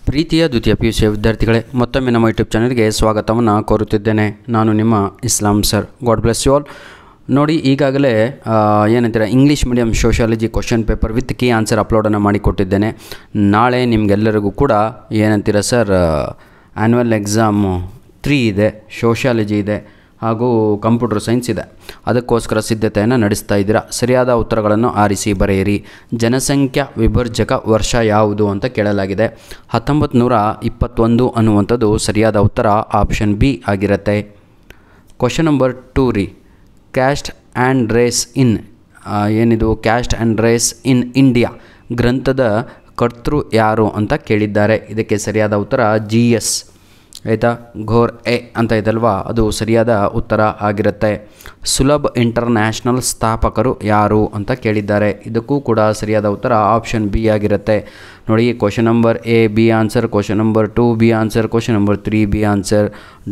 ಪ್ರೀತಿಯ ದ್ವಿತೀಯ PUC ವಿದ್ಯಾರ್ಥಿಗಳೇ, ಮತ್ತೊಮ್ಮೆ ನಮ್ಮ ಯೂಟ್ಯೂಬ್ ಚಾನಲ್ಗೆ ಸ್ವಾಗತವನ್ನು ಕೋರುತ್ತಿದ್ದೇನೆ. ನಾನು ನಿಮ್ಮ Islam sir. God bless you all. ನೋಡಿ, ಈಗಾಗಲೇ ಏನಂತೀರ English medium sociology question paper with key answer ಅಪ್ಲೋಡನ್ನು ಮಾಡಿಕೊಟ್ಟಿದ್ದೇನೆ. ನಾಳೆ ನಿಮಗೆಲ್ಲರಿಗೂ ಕೂಡ ಏನಂತೀರ ಸರ್, ಆ್ಯನ್ಯುವಲ್ ಎಕ್ಸಾಮು 3 ಇದೆ, ಸೋಷಿಯಾಲಜಿ ಇದೆ ಹಾಗೂ ಕಂಪ್ಯೂಟರ್ ಸೈನ್ಸ್ ಇದೆ. ಅದಕ್ಕೋಸ್ಕರ ಸಿದ್ಧತೆಯನ್ನು ನಡೆಸ್ತಾ ಇದ್ದೀರಾ. ಸರಿಯಾದ ಉತ್ತರಗಳನ್ನು ಆರಿಸಿ ಬರೆಯಿರಿ. ಜನಸಂಖ್ಯಾ ವಿಭರ್ಜಕ ವರ್ಷ ಯಾವುದು ಅಂತ ಕೇಳಲಾಗಿದೆ. 1921 ಅನ್ನುವಂಥದ್ದು ಸರಿಯಾದ ಉತ್ತರ ಆಪ್ಷನ್ ಬಿ ಆಗಿರುತ್ತೆ. ಕ್ವಶನ್ ನಂಬರ್ 2 ರೀ, ಕ್ಯಾಸ್ಟ್ ಆ್ಯಂಡ್ ರೇಸ್ ಇನ್ ಏನಿದು caste and race in India ಗ್ರಂಥದ ಕರ್ತೃ ಯಾರು ಅಂತ ಕೇಳಿದ್ದಾರೆ. ಇದಕ್ಕೆ ಸರಿಯಾದ ಉತ್ತರ GS ಆಯಿತಾ, ಘೋರ್ ಎ ಅಂತ ಇದಲ್ವಾ, ಅದು ಸರಿಯಾದ ಉತ್ತರ ಆಗಿರುತ್ತೆ. ಸುಲಭ್ ಇಂಟರ್ನ್ಯಾಷನಲ್ ಸ್ಥಾಪಕರು ಯಾರು ಅಂತ ಕೇಳಿದ್ದಾರೆ. ಇದಕ್ಕೂ ಕೂಡ ಸರಿಯಾದ ಉತ್ತರ ಆಪ್ಷನ್ ಬಿ ಆಗಿರುತ್ತೆ. ನೋಡಿ, question number A B answer, question number 2 B answer, question number 3 B answer.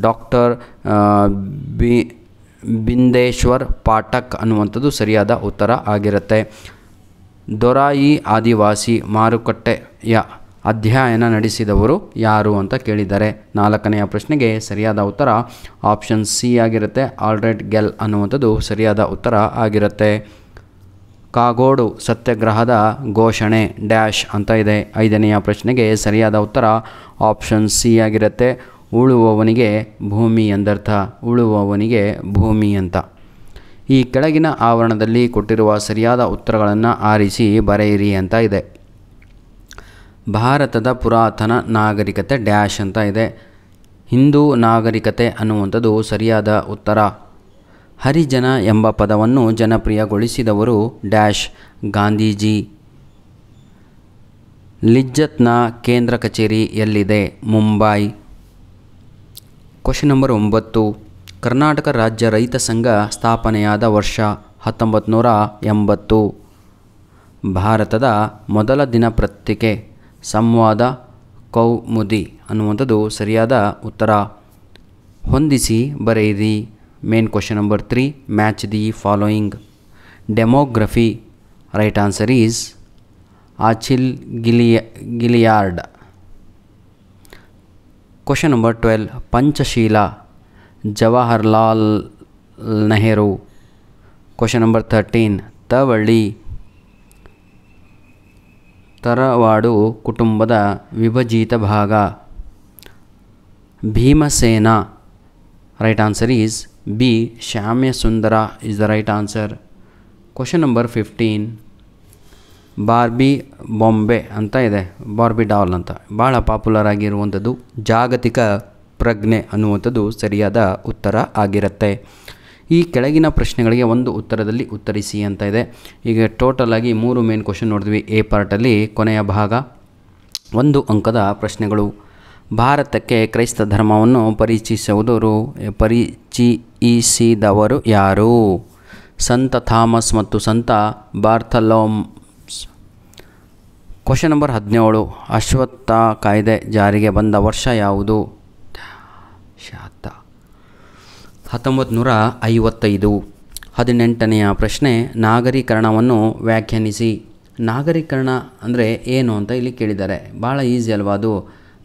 Doctor Bindeshwar Pathak ಅನ್ನುವಂಥದ್ದು ಸರಿಯಾದ ಉತ್ತರ ಆಗಿರುತ್ತೆ. ದೊರಾಯಿ ಆದಿವಾಸಿ ಮಾರುಕಟ್ಟೆಯ ಅಧ್ಯಯನ ನಡೆಸಿದವರು ಯಾರು ಅಂತ ಕೇಳಿದ್ದಾರೆ. 4ನೆಯ ಪ್ರಶ್ನೆಗೆ ಸರಿಯಾದ ಉತ್ತರ ಆಪ್ಷನ್ ಸಿ ಆಗಿರುತ್ತೆ. ಆಲ್ರೆಡ್ ಗೆಲ್ ಅನ್ನುವಂಥದ್ದು ಸರಿಯಾದ ಉತ್ತರ ಆಗಿರುತ್ತೆ. ಕಾಗೋಡು ಸತ್ಯಾಗ್ರಹದ ಘೋಷಣೆ ಡ್ಯಾಶ್ ಅಂತ ಇದೆ. 5ನೆಯ ಪ್ರಶ್ನೆಗೆ ಸರಿಯಾದ ಉತ್ತರ ಆಪ್ಷನ್ ಸಿ ಆಗಿರುತ್ತೆ. ಉಳುವವನಿಗೆ ಭೂಮಿ ಎಂದರ್ಥ, ಉಳುವವನಿಗೆ ಭೂಮಿ ಅಂತ. ಈ ಕೆಳಗಿನ ಆವರಣದಲ್ಲಿ ಕೊಟ್ಟಿರುವ ಸರಿಯಾದ ಉತ್ತರಗಳನ್ನು ಆರಿಸಿ ಬರೆಯಿರಿ ಅಂತ ಇದೆ. ಭಾರತದ ಪುರಾತನ ನಾಗರಿಕತೆ ಡ್ಯಾಶ್ ಅಂತ ಇದೆ. ಹಿಂದೂ ನಾಗರಿಕತೆ ಅನ್ನುವಂಥದ್ದು ಸರಿಯಾದ ಉತ್ತರ. ಹರಿಜನ ಎಂಬ ಪದವನ್ನು ಜನಪ್ರಿಯಗೊಳಿಸಿದವರು ಡ್ಯಾಶ್ ಗಾಂಧೀಜಿ. ಲಿಜ್ಜತ್ನ ಕೇಂದ್ರ ಕಚೇರಿ ಎಲ್ಲಿದೆ? ಮುಂಬೈ. ಕ್ವಶನ್ ನಂಬರ್ 9, ಕರ್ನಾಟಕ ರಾಜ್ಯ ರೈತ ಸಂಘ ಸ್ಥಾಪನೆಯಾದ ವರ್ಷ 1980. ಭಾರತದ ಮೊದಲ ದಿನಪತ್ರಿಕೆ ಸಂವಾದ ಕೌಮುದಿ ಅನ್ನುವಂಥದ್ದು ಸರಿಯಾದ ಉತ್ತರ. ಹೊಂದಿಸಿ ಬರೆಯಿರಿ. Main question number 3, match the following. Demography, right answer is Achille Guillard. Question number 12, Panchsheel, Jawaharlal Nehru. Question number 13, ತವಳಿ, ತರವಾಡು ಕುಟುಂಬದ ವಿಭಜಿತ ಭಾಗ. Bhimasena, right answer is B Shyamasundara is the right answer. Question number 15, ಬಾರ್ಬಿ ಬಾಂಬೆ ಅಂತ ಇದೆ, ಬಾರ್ಬಿ ಡಾಲ್ ಅಂತ ಭಾಳ ಪಾಪ್ಯುಲರ್ ಆಗಿರುವಂಥದ್ದು. ಜಾಗತಿಕ ಪ್ರಜ್ಞೆ ಅನ್ನುವಂಥದ್ದು ಸರಿಯಾದ ಉತ್ತರ ಆಗಿರುತ್ತೆ. ಈ ಕೆಳಗಿನ ಪ್ರಶ್ನೆಗಳಿಗೆ ಒಂದು ಉತ್ತರದಲ್ಲಿ ಉತ್ತರಿಸಿ ಅಂತ ಇದೆ. ಈಗ ಟೋಟಲ್ ಆಗಿ 3 ಮೇನ್ ಕ್ವಶನ್ ನೋಡಿದ್ವಿ ಎ ಪಾರ್ಟಲ್ಲಿ. ಕೊನೆಯ ಭಾಗ 1 ಅಂಕದ ಪ್ರಶ್ನೆಗಳು. ಭಾರತಕ್ಕೆ ಕ್ರೈಸ್ತ ಧರ್ಮವನ್ನು ಪರಿಚಯಿಸಿದವರು ಯಾರು? ಸಂತ ಥಾಮಸ್ ಮತ್ತು ಸಂತ ಬಾರ್ಥಲೋಮ್ಸ್. ಕ್ವಶನ್ ನಂಬರ್ 17, ಅಶ್ವತ್ಥ ಕಾಯ್ದೆ ಜಾರಿಗೆ ಬಂದ ವರ್ಷ ಯಾವುದು? 1955. 18ನೆಯ ಪ್ರಶ್ನೆ, ನಾಗರೀಕರಣವನ್ನು ವ್ಯಾಖ್ಯಾನಿಸಿ. ನಾಗರೀಕರಣ ಅಂದರೆ ಏನು ಅಂತ ಇಲ್ಲಿ ಕೇಳಿದ್ದಾರೆ. ಭಾಳ ಈಸಿ ಅಲ್ವಾ ಅದು.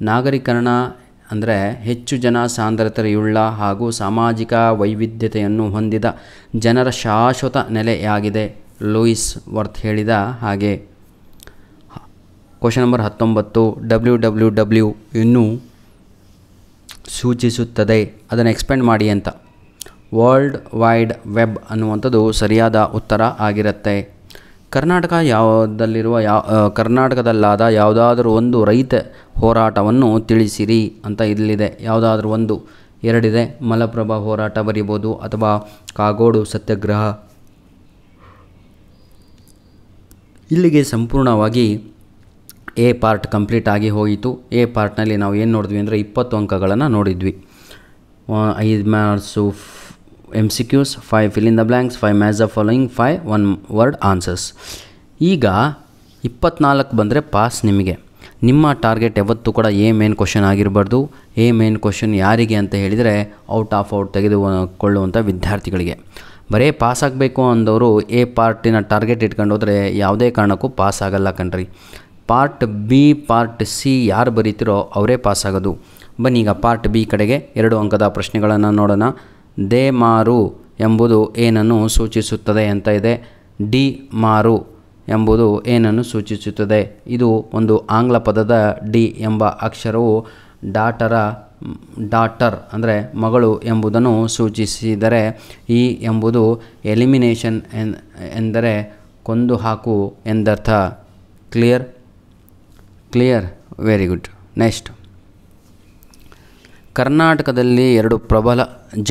ನಾಗರೀಕರಣ ಅಂದರೆ ಹೆಚ್ಚು ಜನ ಸಾಂದ್ರತೆಯುಳ್ಳ ಹಾಗೂ ಸಾಮಾಜಿಕ ವೈವಿಧ್ಯತೆಯನ್ನು ಹೊಂದಿದ ಜನರ ಶಾಶ್ವತ ನೆಲೆಯಾಗಿದೆ. ಲೂಯಿಸ್ ವರ್ತ್ ಹೇಳಿದ ಹಾಗೆ. ಕ್ವಶನ್ ನಂಬರ್ 19, WWW ಇನ್ನೂ ಸೂಚಿಸುತ್ತದೆ, ಅದನ್ನು ಎಕ್ಸ್ಪ್ಯಾಂಡ್ ಮಾಡಿ ಅಂತ. ವರ್ಲ್ಡ್ ವೈಡ್ ವೆಬ್ ಅನ್ನುವಂಥದ್ದು ಸರಿಯಾದ ಉತ್ತರ ಆಗಿರುತ್ತೆ. ಕರ್ನಾಟಕದಲ್ಲಾದ ಯಾವುದಾದ್ರೂ ಒಂದು ರೈತ ಹೋರಾಟವನ್ನು ತಿಳಿಸಿರಿ ಅಂತ ಇಲ್ಲಿದೆ. ಯಾವುದಾದ್ರೂ ಒಂದು, 2 ಇದೆ. ಮಲಪ್ರಭಾ ಹೋರಾಟ ಬರೀಬೋದು ಅಥವಾ ಕಾಗೋಡು ಸತ್ಯಾಗ್ರಹ. ಇಲ್ಲಿಗೆ ಸಂಪೂರ್ಣವಾಗಿ ಎ ಪಾರ್ಟ್ ಕಂಪ್ಲೀಟ್ ಆಗಿ ಹೋಯಿತು. ಎ ಪಾರ್ಟ್ನಲ್ಲಿ ನಾವು ಏನು ನೋಡಿದ್ವಿ ಅಂದರೆ 20 ಅಂಕಗಳನ್ನು ನೋಡಿದ್ವಿ. 5 marks MCQs, 5 fill in the blanks, 5 match the following, 5 one word answers. ಈಗ 24 ಬಂದರೆ ಪಾಸ್. ನಿಮಗೆ ನಿಮ್ಮ ಟಾರ್ಗೆಟ್ ಯಾವತ್ತೂ ಕೂಡ ಎ ಮೇನ್ ಕ್ವಶನ್ ಆಗಿರಬಾರ್ದು. ಎ ಮೇನ್ ಕ್ವಶನ್ ಯಾರಿಗೆ ಅಂತ ಹೇಳಿದರೆ ಔಟ್ ತೆಗೆದುಕೊಳ್ಳುವಂಥ ವಿದ್ಯಾರ್ಥಿಗಳಿಗೆ. ಬರೀ ಪಾಸ್ ಆಗಬೇಕು ಅಂದವರು ಎ ಪಾರ್ಟಿನ ಟಾರ್ಗೆಟ್ ಇಟ್ಕೊಂಡು ಹೋದರೆ ಯಾವುದೇ ಕಾರಣಕ್ಕೂ ಪಾಸ್ ಆಗಲ್ಲ ಕಣ್ರಿ. ಪಾರ್ಟ್ ಬಿ ಪಾರ್ಟ್ ಸಿ ಯಾರು ಬರೀತಿರೋ ಅವರೇ ಪಾಸಾಗೋದು. ಬನ್ನಿ ಈಗ ಪಾರ್ಟ್ ಬಿ ಕಡೆಗೆ 2 ಅಂಕದ ಪ್ರಶ್ನೆಗಳನ್ನು ನೋಡೋಣ. ದೇ ಮಾರು ಎಂಬುದು ಏನನ್ನು ಸೂಚಿಸುತ್ತದೆ ಅಂತ ಇದೆ. ಡಿ ಮಾರು ಎಂಬುದು ಏನನ್ನು ಸೂಚಿಸುತ್ತದೆ. ಇದು ಒಂದು ಆಂಗ್ಲ ಪದದ ಡಿ ಎಂಬ ಅಕ್ಷರವು ಡಾಟರ್ ಅಂದರೆ ಮಗಳು ಎಂಬುದನ್ನು ಸೂಚಿಸಿದರೆ, ಈ ಎಂಬುದು ಎಲಿಮಿನೇಷನ್ ಎಂದರೆ ಕೊಂದು ಹಾಕು ಎಂದರ್ಥ. Clear very good. ನೆಕ್ಸ್ಟ್, ಕರ್ನಾಟಕದಲ್ಲಿ 2 ಪ್ರಬಲ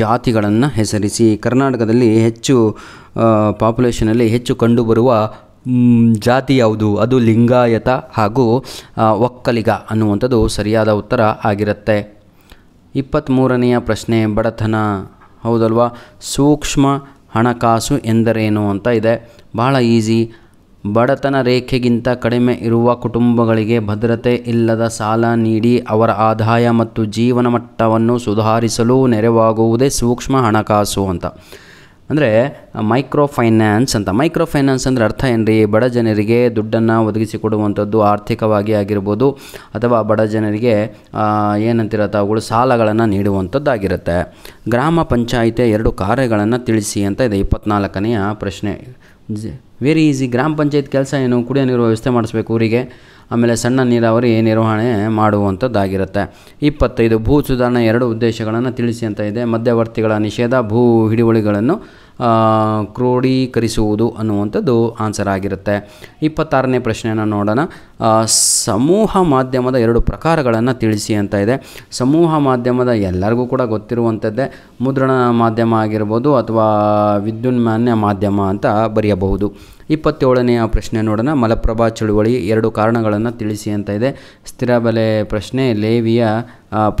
ಜಾತಿಗಳನ್ನು ಹೆಸರಿಸಿ. ಕರ್ನಾಟಕದಲ್ಲಿ ಹೆಚ್ಚು ಪಾಪ್ಯುಲೇಷನಲ್ಲಿ ಹೆಚ್ಚು ಕಂಡುಬರುವ ಜಾತಿ ಯಾವುದು? ಅದು ಲಿಂಗಾಯತ ಹಾಗೂ ಒಕ್ಕಲಿಗ ಅನ್ನುವಂಥದ್ದು ಸರಿಯಾದ ಉತ್ತರ ಆಗಿರುತ್ತೆ. 23ನೆಯ ಪ್ರಶ್ನೆ, ಬಡತನ ಹೌದಲ್ವಾ? ಸೂಕ್ಷ್ಮ ಹಣಕಾಸು ಎಂದರೇನು ಅಂತ ಇದೆ. ಭಾಳ ಈಸಿ. ಬಡತನ ರೇಖೆಗಿಂತ ಕಡಿಮೆ ಇರುವ ಕುಟುಂಬಗಳಿಗೆ ಭದ್ರತೆ ಇಲ್ಲದ ಸಾಲ ನೀಡಿ ಅವರ ಆದಾಯ ಮತ್ತು ಜೀವನ ಮಟ್ಟವನ್ನು ಸುಧಾರಿಸಲು ನೆರವಾಗುವುದೇ ಸೂಕ್ಷ್ಮ ಹಣಕಾಸು ಅಂತ. ಅಂದರೆ ಮೈಕ್ರೋ ಫೈನಾನ್ಸ್ ಅಂತ. ಮೈಕ್ರೋ ಫೈನಾನ್ಸ್ ಅಂದರೆ ಅರ್ಥ ಏನ್ರಿ? ಬಡ ಜನರಿಗೆ ದುಡ್ಡನ್ನು ಒದಗಿಸಿಕೊಡುವಂಥದ್ದು, ಆರ್ಥಿಕವಾಗಿ ಆಗಿರ್ಬೋದು, ಅಥವಾ ಬಡ ಜನರಿಗೆ ಏನಂತಿರತ್ತೆ ಅವುಗಳು ಸಾಲಗಳನ್ನು ನೀಡುವಂಥದ್ದಾಗಿರುತ್ತೆ. ಗ್ರಾಮ ಪಂಚಾಯಿತಿಯ 2 ಕಾರ್ಯಗಳನ್ನು ತಿಳಿಸಿ ಅಂತ ಇದೆ 24ನೆಯ ಪ್ರಶ್ನೆ. Very easy. ಗ್ರಾಮ ಪಂಚಾಯತ್ ಕೆಲಸ ಏನು? ಕುಡಿಯೋ ನೀರು ವ್ಯವಸ್ಥೆ ಮಾಡಿಸ್ಬೇಕು ಊರಿಗೆ, ಆಮೇಲೆ ಸಣ್ಣ ನೀರಾವರಿ ನಿರ್ವಹಣೆ ಮಾಡುವಂಥದ್ದಾಗಿರುತ್ತೆ. 25 ಭೂ ಸುಧಾರಣೆ 2 ಉದ್ದೇಶಗಳನ್ನು ತಿಳಿಸಿ ಅಂತ ಇದೆ. ಮಧ್ಯವರ್ತಿಗಳ ನಿಷೇಧ, ಭೂ ಹಿಡುವಳಿಗಳನ್ನು ಕ್ರೋಢೀಕರಿಸುವುದು ಅನ್ನುವಂಥದ್ದು ಆನ್ಸರ್ ಆಗಿರುತ್ತೆ. 26ನೇ ಪ್ರಶ್ನೆಯನ್ನು ನೋಡೋಣ. ಸಮೂಹ ಮಾಧ್ಯಮದ 2 ಪ್ರಕಾರಗಳನ್ನು ತಿಳಿಸಿ ಅಂತ ಇದೆ. ಸಮೂಹ ಮಾಧ್ಯಮದ ಎಲ್ಲರಿಗೂ ಕೂಡ ಗೊತ್ತಿರುವಂಥದ್ದೇ, ಮುದ್ರಣ ಮಾಧ್ಯಮ ಆಗಿರ್ಬೋದು ಅಥವಾ ವಿದ್ಯುನ್ಮಾನ ಮಾಧ್ಯಮ ಅಂತ ಬರೆಯಬಹುದು. 27ನೆಯ ಪ್ರಶ್ನೆ ನೋಡೋಣ. ಮಲಪ್ರಭಾ ಚಳುವಳಿ 2 ಕಾರಣಗಳನ್ನು ತಿಳಿಸಿ ಅಂತ ಇದೆ. ಸ್ಥಿರ ಬೆಲೆ ಪ್ರಶ್ನೆ, ಲೇವಿಯ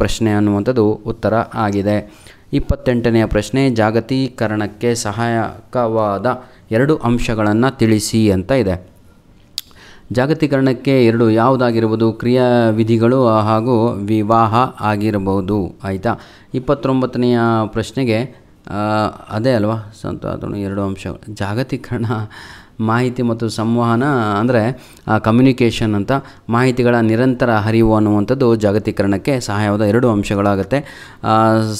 ಪ್ರಶ್ನೆ ಅನ್ನುವಂಥದ್ದು ಉತ್ತರ ಆಗಿದೆ. 28ನೆಯ ಪ್ರಶ್ನೆ, ಜಾಗತೀಕರಣಕ್ಕೆ ಸಹಾಯಕವಾದ 2 ಅಂಶಗಳನ್ನು ತಿಳಿಸಿ ಅಂತ ಇದೆ. ಜಾಗತೀಕರಣಕ್ಕೆ 2 ಯಾವುದಾಗಿರ್ಬೋದು? ಕ್ರಿಯಾವಿಧಿಗಳು ಹಾಗೂ ವಿವಾಹ ಆಗಿರಬಹುದು. ಆಯಿತಾ? 29ನೆಯ ಪ್ರಶ್ನೆಗೆ ಅದೇ ಅಲ್ವಾ ಅದನ್ನು 2 ಅಂಶಗಳು. ಜಾಗತೀಕರಣ ಮಾಹಿತಿ ಮತ್ತು ಸಂವಹನ ಅಂದರೆ ಕಮ್ಯುನಿಕೇಷನ್ ಅಂತ. ಮಾಹಿತಿಗಳ ನಿರಂತರ ಹರಿವು ಅನ್ನುವಂಥದ್ದು ಜಾಗತೀಕರಣಕ್ಕೆ ಸಹಾಯವಾದ 2 ಅಂಶಗಳಾಗುತ್ತೆ.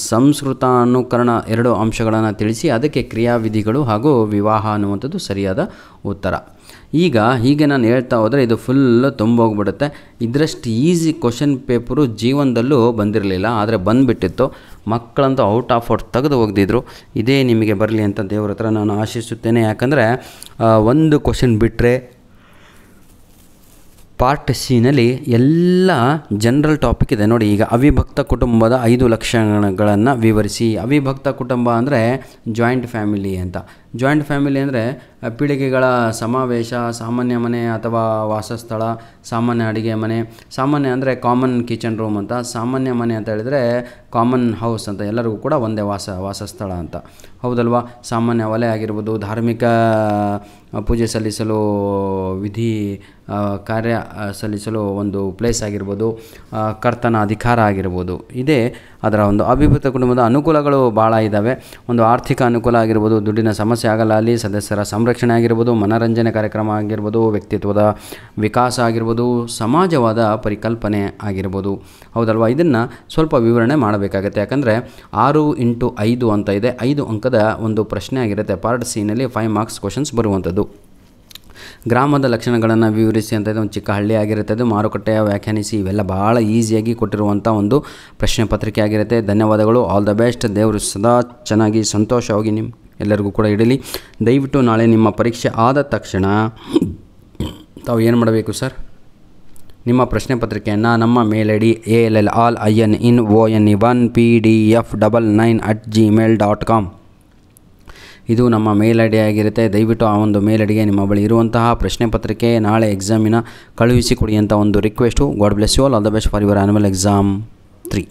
ಸಂಸ್ಕೃತಾನುಕರಣ 2 ಅಂಶಗಳನ್ನು ತಿಳಿಸಿ, ಅದಕ್ಕೆ ಕ್ರಿಯಾವಿಧಿಗಳು ಹಾಗೂ ವಿವಾಹ ಅನ್ನುವಂಥದ್ದು ಸರಿಯಾದ ಉತ್ತರ. ಈಗ ಹೀಗೆ ನಾನು ಹೇಳ್ತಾ ಹೋದರೆ ಇದು ಫುಲ್ಲು ತುಂಬೋಗ್ಬಿಡುತ್ತೆ. ಇದರಷ್ಟು ಈಸಿ ಕ್ವಶನ್ ಪೇಪರು ಜೀವನದಲ್ಲೂ ಬಂದಿರಲಿಲ್ಲ, ಆದರೆ ಬಂದುಬಿಟ್ಟಿತ್ತು. ಮಕ್ಕಳಂತೂ ಔಟ್ ಆಫ್ ತೆಗೆದು ಹೋಗ್ದಿದ್ರು. ಇದೇ ನಿಮಗೆ ಬರಲಿ ಅಂತ ದೇವ್ರ ಹತ್ರ ನಾನು ಆಶಿಸುತ್ತೇನೆ. ಯಾಕಂದರೆ ಒಂದು ಕ್ವಶನ್ ಬಿಟ್ಟರೆ ಪಾರ್ಟ್ ಸಿನಲ್ಲಿ ಎಲ್ಲ ಜನರಲ್ ಟಾಪಿಕ್ ಇದೆ ನೋಡಿ. ಈಗ ಅವಿಭಕ್ತ ಕುಟುಂಬದ 5 ಲಕ್ಷಣಗಳನ್ನು ವಿವರಿಸಿ. ಅವಿಭಕ್ತ ಕುಟುಂಬ ಅಂದರೆ ಜಾಯಿಂಟ್ ಫ್ಯಾಮಿಲಿ ಅಂತ. ಜಾಯಿಂಟ್ ಫ್ಯಾಮಿಲಿ ಅಂದರೆ ಪೀಳಿಗೆಗಳ ಸಮಾವೇಶ, ಸಾಮಾನ್ಯ ಮನೆ ಅಥವಾ ವಾಸಸ್ಥಳ, ಸಾಮಾನ್ಯ ಅಡುಗೆ ಮನೆ. ಸಾಮಾನ್ಯ ಅಂದರೆ ಕಾಮನ್ ಕಿಚನ್ ರೂಮ್ ಅಂತ. ಸಾಮಾನ್ಯ ಮನೆ ಅಂತ ಹೇಳಿದರೆ ಕಾಮನ್ ಹೌಸ್ ಅಂತ, ಎಲ್ಲರಿಗೂ ಕೂಡ ಒಂದೇ ವಾಸಸ್ಥಳ ಅಂತ. ಹೌದಲ್ವಾ? ಸಾಮಾನ್ಯ ವಲಯ ಆಗಿರ್ಬೋದು, ಧಾರ್ಮಿಕ ಪೂಜೆ ಸಲ್ಲಿಸಲು, ವಿಧಿ ಕಾರ್ಯ ಸಲ್ಲಿಸಲು ಒಂದು ಪ್ಲೇಸ್ ಆಗಿರ್ಬೋದು, ಕರ್ತನ ಅಧಿಕಾರ ಆಗಿರ್ಬೋದು. ಇದೇ ಅದರ ಒಂದು ಅವಿಭಕ್ತ ಕುಟುಂಬದ ಅನುಕೂಲಗಳು ಭಾಳ ಇದ್ದಾವೆ. ಒಂದು ಆರ್ಥಿಕ ಅನುಕೂಲ ಆಗಿರ್ಬೋದು, ದುಡ್ಡಿನ ಸಮಸ್ಯೆ ಆಗಲ್ಲ ಅಲ್ಲಿ, ಸದಸ್ಯರ ಸಂರಕ್ಷಣೆ ಆಗಿರ್ಬೋದು, ಮನರಂಜನೆ ಕಾರ್ಯಕ್ರಮ ಆಗಿರ್ಬೋದು, ವ್ಯಕ್ತಿತ್ವದ ವಿಕಾಸ ಆಗಿರ್ಬೋದು, ಸಮಾಜವಾದ ಪರಿಕಲ್ಪನೆ ಆಗಿರ್ಬೋದು. ಹೌದಲ್ವಾ? ಇದನ್ನು ಸ್ವಲ್ಪ ವಿವರಣೆ ಮಾಡಬೇಕಾಗತ್ತೆ. ಯಾಕಂದರೆ 6 × 5 ಅಂತ ಇದೆ. 5 ಅಂಕದ ಒಂದು ಪ್ರಶ್ನೆ ಆಗಿರುತ್ತೆ. ಪಾರ್ಟ್ ಸಿನಲ್ಲಿ 5 ಮಾರ್ಕ್ಸ್ ಕ್ವಶನ್ಸ್ ಬರುವಂಥದ್ದು. ಗ್ರಾಮದ ಲಕ್ಷಣಗಳನ್ನು ವಿವರಿಸಿ ಅಂತ ಇದೆ. ಒಂದು ಚಿಕ್ಕ ಹಳ್ಳಿ ಆಗಿರುತ್ತೆ, ಅದು ಮಾರುಕಟ್ಟೆಯ ವ್ಯಾಖ್ಯಾನಿಸಿ. ಇವೆಲ್ಲ ಭಾಳ ಈಸಿಯಾಗಿ ಕೊಟ್ಟಿರುವಂಥ ಒಂದು ಪ್ರಶ್ನೆ ಪತ್ರಿಕೆ ಆಗಿರುತ್ತೆ. ಧನ್ಯವಾದಗಳು. All the best. ದೇವರು ಸದಾ ಚೆನ್ನಾಗಿ ಸಂತೋಷವಾಗಿ ಎಲ್ಲರಿಗೂ ಕೂಡ ಇಡಲಿ. ದಯವಿಟ್ಟು ನಾಳೆ ನಿಮ್ಮ ಪರೀಕ್ಷೆ ಆದ ತಕ್ಷಣ ತಾವು ಏನು ಮಾಡಬೇಕು ಸರ್? ನಿಮ್ಮ ಪ್ರಶ್ನೆ ಪತ್ರಿಕೆಯನ್ನು ನಮ್ಮ ಮೇಲ್ ಐ ಡಿ ALLININONPDF99@gmail.com ಇದು ನಮ್ಮ ಮೇಲ್ ಐ ಡಿ ಆಗಿರುತ್ತೆ. ದಯವಿಟ್ಟು ಆ ಒಂದು ಮೇಲ್ ಐ ಡಿಗೆ ನಿಮ್ಮ ಬಳಿ ಇರುವಂತಹ ಪ್ರಶ್ನೆ ಪತ್ರಿಕೆ ನಾಳೆ ಎಕ್ಸಾಮಿನ ಕಳುಹಿಸಿಕೊಡಿ ಅಂತ ಒಂದು request. God bless you all. All the best for your annual exam 3.